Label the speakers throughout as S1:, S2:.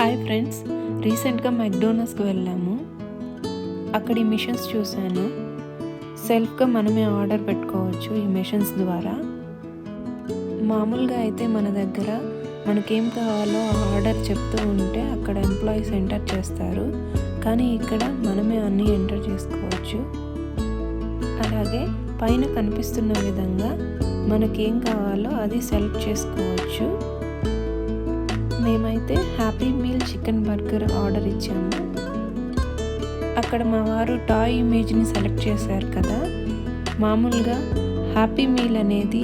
S1: Hi friends, రీసెంట్గా మెక్డోనల్డ్స్కి వెళ్ళాము. అక్కడ ఈ మిషన్స్ చూశాను. సెల్ఫ్గా మనమే ఆర్డర్ పెట్టుకోవచ్చు ఈ మిషన్స్ ద్వారా. మామూలుగా అయితే మన దగ్గర మనకేం కావాలో ఆర్డర్ చెప్తూ ఉంటే అక్కడ ఎంప్లాయీస్ ఎంటర్ చేస్తారు, కానీ ఇక్కడ మనమే అన్నీ ఎంటర్ చేసుకోవచ్చు. అలాగే పైన కనిపిస్తున్న విధంగా మనకేం కావాలో అది సెలెక్ట్ చేసుకోవచ్చు. మేమైతే happy meal chicken burger order ఇచ్చాము. అక్కడ మా వారు టాయ్ ఇమేజ్ని సెలెక్ట్ చేశారు కదా. మామూలుగా హ్యాపీ మీల్ అనేది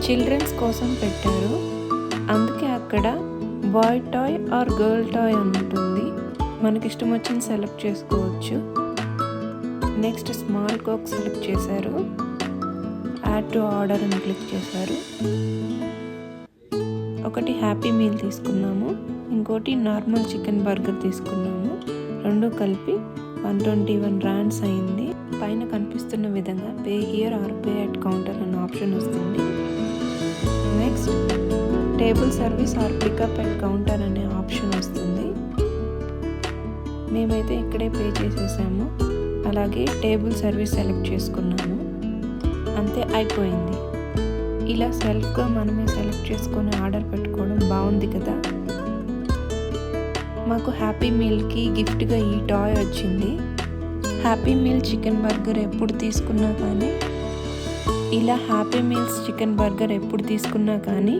S1: చిల్డ్రన్స్ కోసం పెట్టారు, అందుకే అక్కడ boy toy or girl toy అని ఉంటుంది. మనకి ఇష్టం వచ్చింది సెలెక్ట్ చేసుకోవచ్చు. నెక్స్ట్ స్మాల్ కోక్ సెలెక్ట్ చేశారు, యాడ్ టు ఆర్డర్ అని క్లిక్ చేశారు. ఒకటి హ్యాపీ మీల్ తీసుకున్నాము, ఇంకోటి నార్మల్ చికెన్ బర్గర్ తీసుకున్నాము. రెండు కలిపి 121 rands అయింది. పైన కనిపిస్తున్న విధంగా pay here or pay at counter అనే ఆప్షన్ వస్తుంది. Next table service or pickup at counter అనే ఆప్షన్ వస్తుంది. మేమైతే ఇక్కడే పే చేసేసాము. అలాగే టేబుల్ సర్వీస్ సెలెక్ట్ చేసుకున్నాము. అంతే, అయిపోయింది. ఇలా సెల్ఫ్గా మనమే సెలెక్ట్ చేసుకొని ఆర్డర్ పెట్టుకోవడం బాగుంది కదా. మాకు హ్యాపీ మీల్కి గిఫ్ట్గా ఈ టాయ్ వచ్చింది. హ్యాపీ మీల్ చికెన్ బర్గర్ ఎప్పుడు తీసుకున్నా కానీ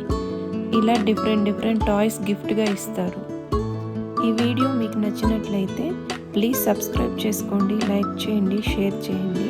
S1: ఇలా డిఫరెంట్ టాయ్స్ గిఫ్ట్గా ఇస్తారు. ఈ వీడియో మీకు నచ్చినట్లయితే ప్లీజ్ సబ్స్క్రైబ్ చేసుకోండి, లైక్ చేయండి, షేర్ చేయండి.